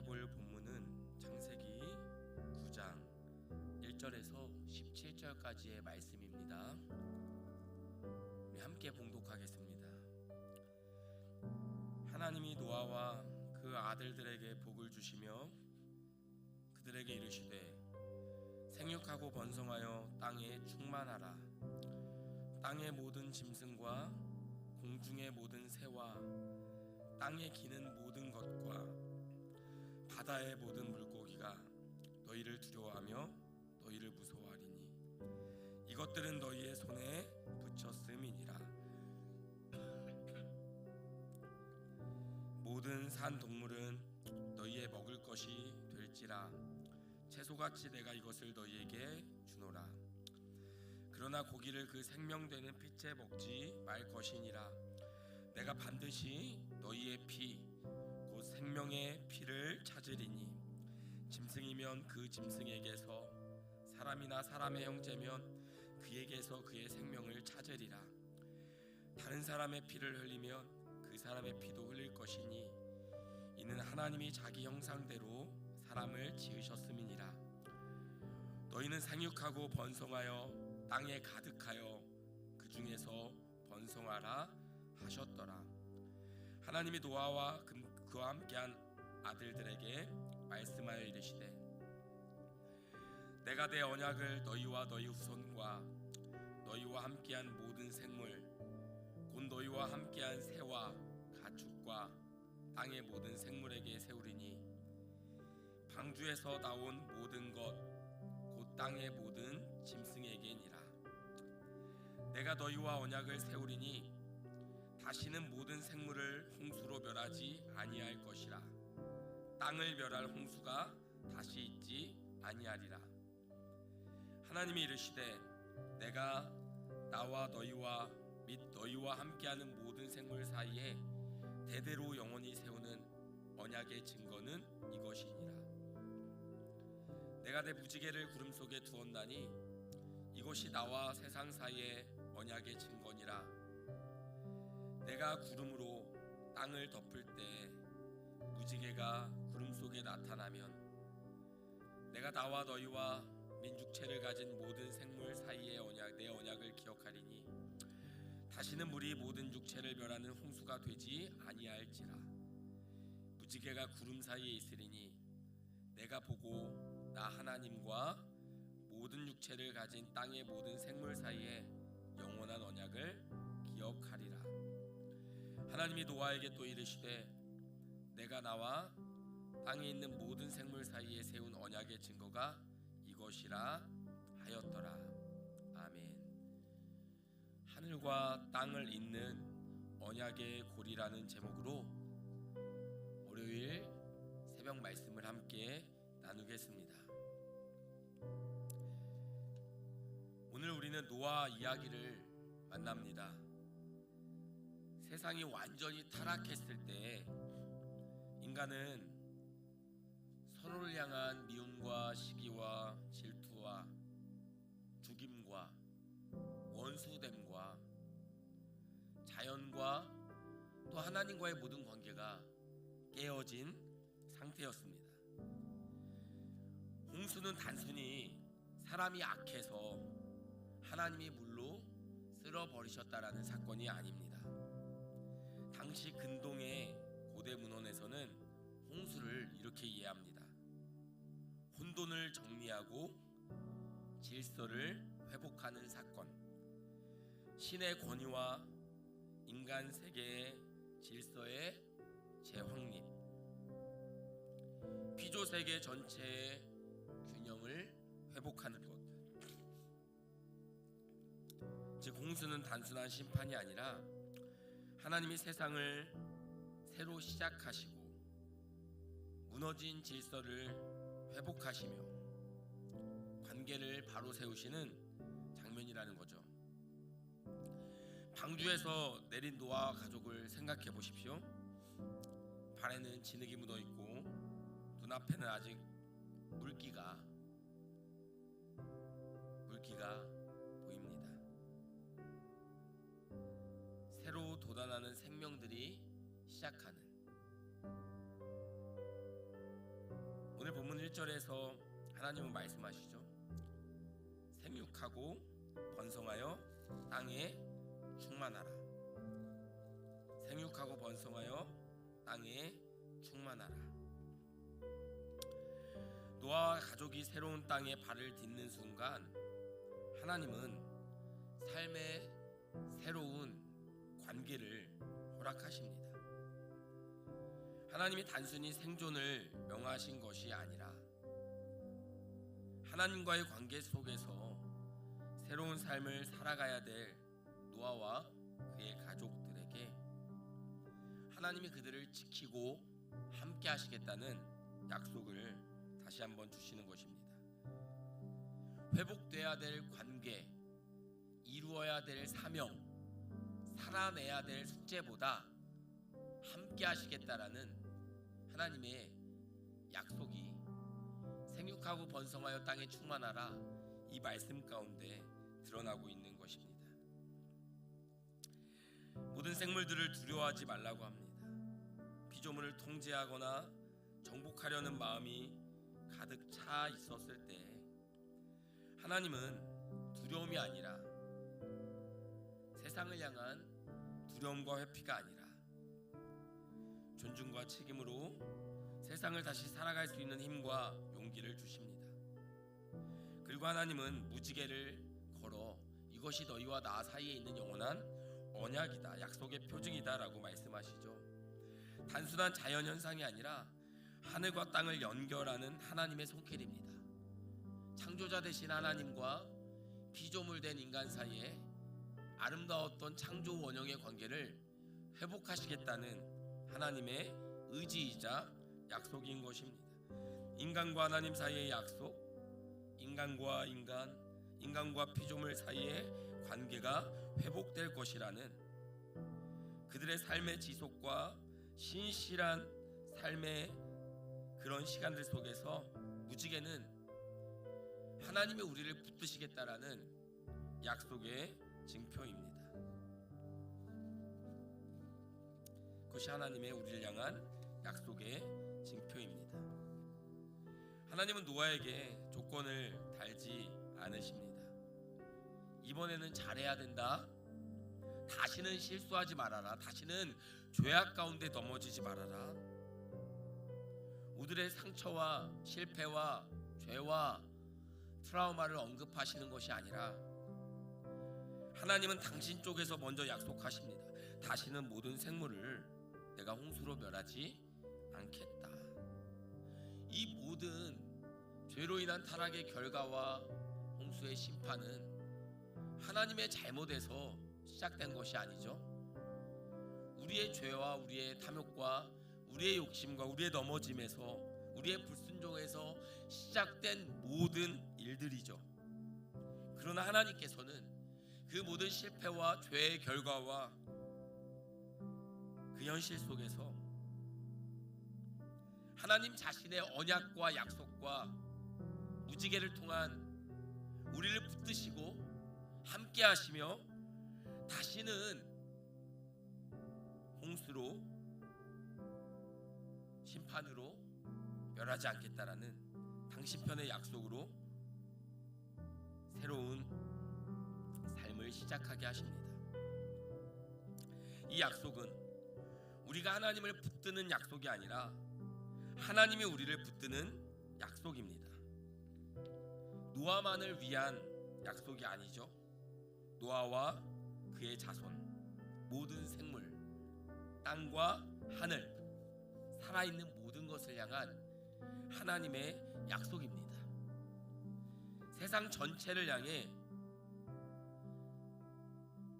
함께 볼 본문은 창세기 9장 1절에서 17절까지의 말씀입니다. 우리 함께 봉독하겠습니다. 하나님이 노아와 그 아들들에게 복을 주시며 그들에게 이르시되 생육하고 번성하여 땅에 충만하라. 땅의 모든 짐승과 공중의 모든 새와 땅에 기는 모든 것과 바다의 모든 물고기가 너희를 두려워하며 너희를 무서워하리니 이것들은 너희의 손에 붙였음이니라. 모든 산 동물은 너희의 먹을 것이 될지라. 채소같이 내가 이것을 너희에게 주노라. 그러나 고기를 그 생명되는 피째 먹지 말 것이니라. 내가 반드시 너희의 피 곧 생명의 피를 찾으리니 짐승이면 그 짐승에게서 사람이나 사람의 형제면 그에게서 그의 생명을 찾으리라. 다른 사람의 피를 흘리면 그 사람의 피도 흘릴 것이니 이는 하나님이 자기 형상대로 사람을 지으셨음이니라. 너희는 생육하고 번성하여 땅에 가득하여 그 중에서 번성하라 하셨더라. 하나님이 노아와 그와 함께한 아들들에게 말씀하여 이르시되 내가 내 언약을 너희와 너희 후손과 너희와 함께한 모든 생물 곧 너희와 함께한 새와 가축과 땅의 모든 생물에게 세우리니 방주에서 나온 모든 것 곧 땅의 모든 짐승에게니라. 내가 너희와 언약을 세우리니 다시는 모든 생물을 홍수로 멸하지 아니할 것이라. 땅을 멸할 홍수가 다시 있지 아니하리라. 하나님이 이르시되 내가 나와 너희와 및 너희와 함께하는 모든 생물 사이에 대대로 영원히 세우는 언약의 증거는 이것이니라. 내가 내 무지개를 구름 속에 두었나니 이것이 나와 세상 사이의 언약의 증거니라. 내가 구름으로 땅을 덮을 때 무지개가 구름 속에 나타나면 내가 나와 너희와 민족체를 가진 모든 생물 사이의 내 언약을 기억하리니 다시는 물이 모든 육체를 멸하는 홍수가 되지 아니할지라. 무지개가 구름 사이에 있으리니 내가 보고 나 하나님과 모든 육체를 가진 땅의 모든 생물 사이에 영원한 언약을 기억하리라. 하나님이 노아에게 또 이르시되 내가 나와 땅에 있는 모든 생물 사이에 세운 언약의 증거가 이것이라 하였더라. 아멘. 하늘과 땅을 잇는 언약의 고리라는 제목으로 월요일 새벽 말씀을 함께 나누겠습니다. 오늘 우리는 노아 이야기를 만납니다. 세상이 완전히 타락했을 때 인간은 서로를 향한 미움과 시기와 질투와 죽임과 원수됨과 자연과 또 하나님과의 모든 관계가 깨어진 상태였습니다. 홍수는 단순히 사람이 악해서 하나님이 물로 쓸어버리셨다라는 사건이 아닙니다. 당시 근동의 고대 문헌에서는 홍수를 이렇게 이해합니다. 혼돈을 정리하고 질서를 회복하는 사건, 신의 권위와 인간 세계의 질서의 재확립, 피조 세계 전체의 균형을 회복하는 것. 즉 홍수는 단순한 심판이 아니라 하나님이 세상을 새로 시작하시고 무너진 질서를 회복하시며 관계를 바로 세우시는 장면이라는 거죠. 방주에서 내린 노아와 가족을 생각해 보십시오. 발에는 진흙이 묻어 있고 눈앞에는 아직 물기가 보입니다. 새로 돋아나는 생명들이 시작하는 11절에서 하나님은 말씀하시죠. 생육하고 번성하여 땅에 충만하라. 생육하고 번성하여 땅에 충만하라. 노아와 가족이 새로운 땅에 발을 딛는 순간 하나님은 삶의 새로운 관계를 허락하십니다. 하나님이 단순히 생존을 명하신 것이 아니라 하나님과의 관계 속에서 새로운 삶을 살아가야 될 노아와 그의 가족들에게 하나님이 그들을 지키고 함께 하시겠다는 약속을 다시 한번 주시는 것입니다. 회복돼야 될 관계, 이루어야 될 사명, 살아내야 될 숙제보다 함께 하시겠다라는 하나님의 약속이 생육하고 번성하여 땅에 충만하라 이 말씀 가운데 드러나고 있는 것입니다. 모든 생물들을 두려워하지 말라고 합니다. 피조물을 통제하거나 정복하려는 마음이 가득 차 있었을 때 하나님은 두려움이 아니라 세상을 향한 두려움과 회피가 아니라 존중과 책임으로 세상을 다시 살아갈 수 있는 힘과 용기를 주십니다. 그리고 하나님은 무지개를 걸어 이것이 너희와 나 사이에 있는 영원한 언약이다, 약속의 표징이다 라고 말씀하시죠. 단순한 자연현상이 아니라 하늘과 땅을 연결하는 하나님의 손길입니다. 창조자 되신 하나님과 피조물 된 인간 사이에 아름다웠던 창조 원형의 관계를 회복하시겠다는 하나님의 의지이자 약속인 것입니다. 인간과 하나님 사이의 약속, 인간과 인간, 인간과 피조물 사이의 관계가 회복될 것이라는 그들의 삶의 지속과 신실한 삶의 그런 시간들 속에서 무지개는 하나님이 우리를 붙드시겠다라는 약속의 증표입니다. 그것이 하나님의 우리를 향한 약속의 증표입니다. 하나님은 노아에게 조건을 달지 않으십니다. 이번에는 잘해야 된다. 다시는 실수하지 말아라. 다시는 죄악 가운데 넘어지지 말아라. 우리들의 상처와 실패와 죄와 트라우마를 언급하시는 것이 아니라 하나님은 당신 쪽에서 먼저 약속하십니다. 다시는 모든 생물을 내가 홍수로 멸하지 않겠다. 이 모든 죄로 인한 타락의 결과와 홍수의 심판은 하나님의 잘못에서 시작된 것이 아니죠. 우리의 죄와 우리의 탐욕과 우리의 욕심과 우리의 넘어짐에서 우리의 불순종에서 시작된 모든 일들이죠. 그러나 하나님께서는 그 모든 실패와 죄의 결과와 그 현실 속에서 하나님 자신의 언약과 약속과 무지개를 통한 우리를 붙드시고 함께 하시며 다시는 홍수로 심판으로 멸하지 않겠다라는 당신 편의 약속으로 새로운 삶을 시작하게 하십니다. 이 약속은 우리가 하나님을 붙드는 약속이 아니라 하나님이 우리를 붙드는 약속입니다. 노아만을 위한 약속이 아니죠. 노아와 그의 자손, 모든 생물, 땅과 하늘, 살아있는 모든 것을 향한 하나님의 약속입니다. 세상 전체를 향해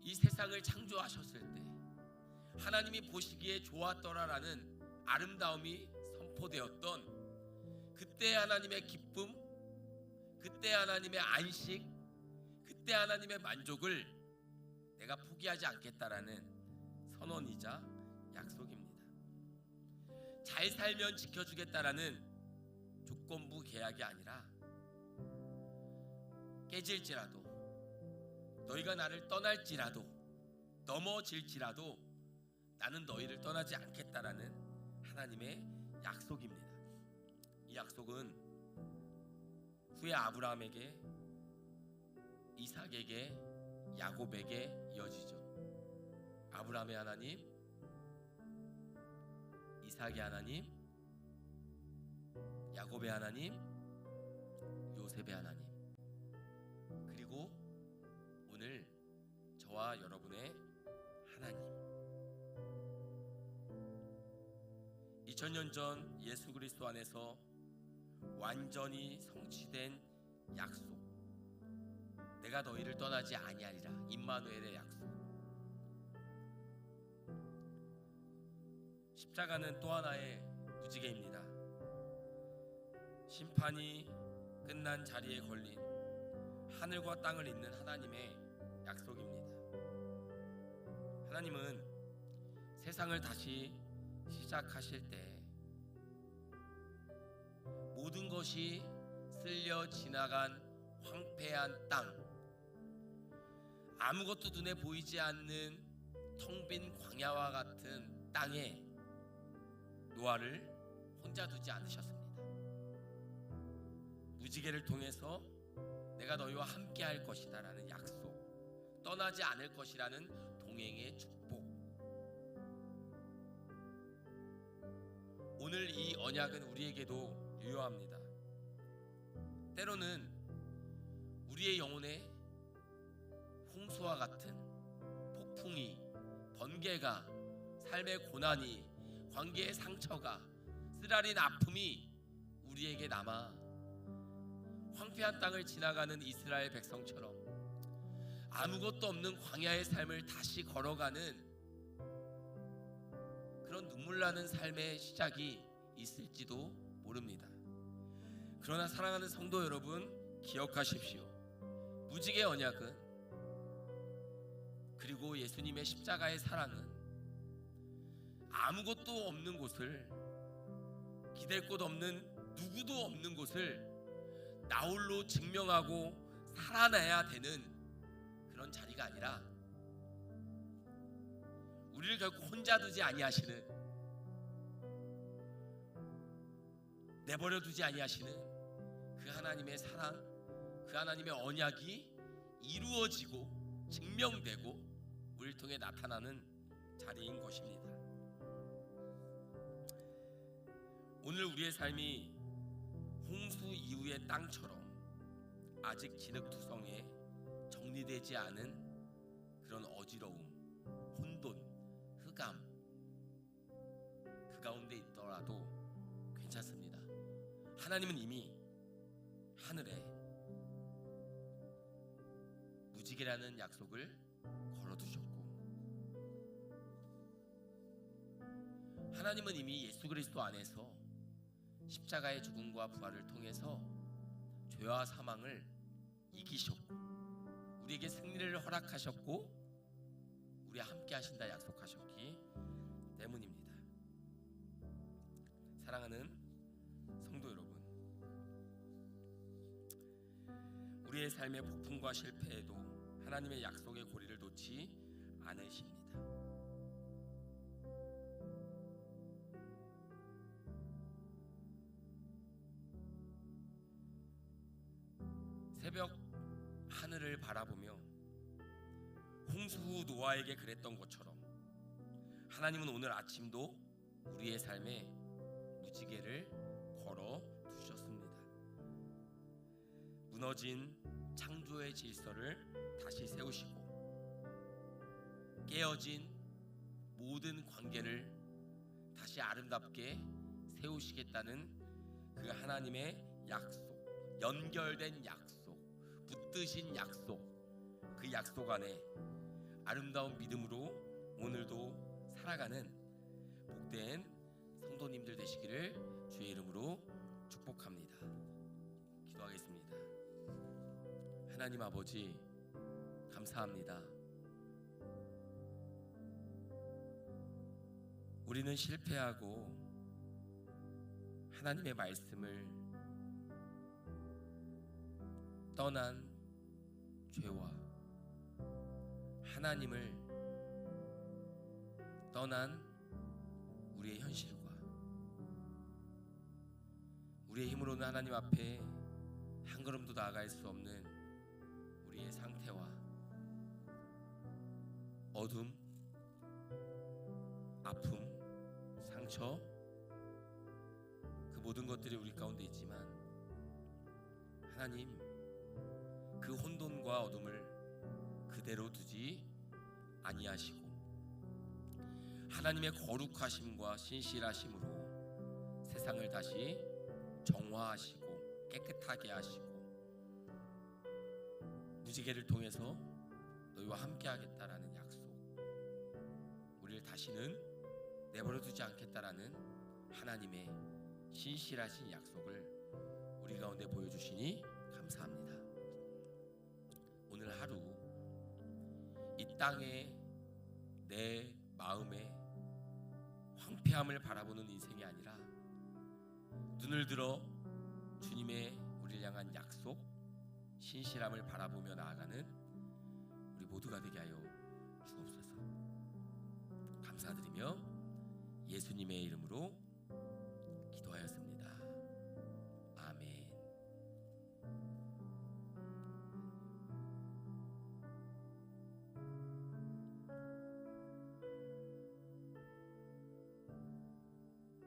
이 세상을 창조하셨을 때 하나님이 보시기에 좋았더라라는 아름다움이 선포되었던 그때 하나님의 기쁨, 그때 하나님의 안식, 그때 하나님의 만족을 내가 포기하지 않겠다라는 선언이자 약속입니다. 잘 살면 지켜주겠다라는 조건부 계약이 아니라 깨질지라도 너희가 나를 떠날지라도 넘어질지라도 나는 너희를 떠나지 않겠다라는 하나님의 약속입니다. 이 약속은 후에 아브라함에게, 이삭에게, 야곱에게 이어지죠. 아브라함의 하나님, 이삭의 하나님, 야곱의 하나님, 요셉의 하나님, 그리고 오늘 저와 여러분의 하나님. 2000년 전 예수 그리스도 안에서 완전히 성취된 약속, 내가 너희를 떠나지 아니하리라, 임마누엘의 약속. 십자가는 또 하나의 무지개입니다. 심판이 끝난 자리에 걸린 하늘과 땅을 잇는 하나님의 약속입니다. 하나님은 세상을 다시 시작하실 때 모든 것이 쓸려 지나간 황폐한 땅, 아무것도 눈에 보이지 않는 텅 빈 광야와 같은 땅에 노아를 혼자 두지 않으셨습니다. 무지개를 통해서 내가 너희와 함께 할 것이다 라는 약속, 떠나지 않을 것이라는 동행의 축복. 오늘 이 언약은 우리에게도 유효합니다. 때로는 우리의 영혼에 홍수와 같은 폭풍이, 번개가, 삶의 고난이, 관계의 상처가, 쓰라린 아픔이 우리에게 남아 황폐한 땅을 지나가는 이스라엘 백성처럼 아무것도 없는 광야의 삶을 다시 걸어가는 그런 눈물 나는 삶의 시작이 있을지도 모릅니다. 그러나 사랑하는 성도 여러분, 기억하십시오. 무지개 언약은, 그리고 예수님의 십자가의 사랑은 아무것도 없는 곳을, 기댈 곳 없는, 누구도 없는 곳을 나홀로 증명하고 살아내야 되는 그런 자리가 아니라 우리를 결코 혼자 두지 아니하시는, 내버려 두지 아니하시는 그 하나님의 사랑, 그 하나님의 언약이 이루어지고 증명되고 우리를 통해 나타나는 자리인 것입니다. 오늘 우리의 삶이 홍수 이후의 땅처럼 아직 진흙투성에 정리되지 않은 그런 어지러움, 혼돈, 흑암, 그 가운데 있더라도 괜찮습니다. 하나님은 이미 하늘에 무지개라는 약속을 걸어두셨고, 하나님은 이미 예수 그리스도 안에서 십자가의 죽음과 부활을 통해서 죄와 사망을 이기셨고 우리에게 승리를 허락하셨고 우리와 함께 하신다 약속하셨기 때문입니다. 사랑하는 성도 여러분, 우리의 삶의 폭풍과 실패에도 하나님의 약속의 고리를 놓지 않으십니다. 새벽 하늘을 바라보며 홍수 후 노아에게 그랬던 것처럼 하나님은 오늘 아침도 우리의 삶에 무지개를 걸어 두셨습니다. 무너진 창조의 질서를 다시 세우시고 깨어진 모든 관계를 다시 아름답게 세우시겠다는 그 하나님의 약속, 연결된 약속, 붙드신 약속, 그 약속 안에 아름다운 믿음으로 오늘도 살아가는 복된 성도님들 되시기를 주의 이름으로 축복합니다. 기도하겠습니다. 하나님 아버지, 감사합니다. 우리는 실패하고 하나님의 말씀을 떠난 죄와 하나님을 떠난 우리의 현실과 우리의 힘으로는 하나님 앞에 한 걸음도 나아갈 수 없는 우리의 상태와 어둠, 아픔, 상처, 그 모든 것들이 우리 가운데 있지만 하나님 그 혼돈과 어둠을 그대로 두지 아니하시고 하나님의 거룩하심과 신실하심으로 세상을 다시 정화하시고 깨끗하게 하시고 무지개를 통해서 너희와 함께 하겠다라는 약속, 우리를 다시는 내버려 두지 않겠다라는 하나님의 신실하신 약속을 우리 가운데 보여주시니 감사합니다. 오늘 하루 이 땅에 내 마음에 황폐함을 바라보는 인생이 아니라 눈을 들어 주님의 우리를 향한 약속, 신실함을 바라보며 나아가는 우리 모두가 되게 하여 주옵소서. 감사드리며 예수님의 이름으로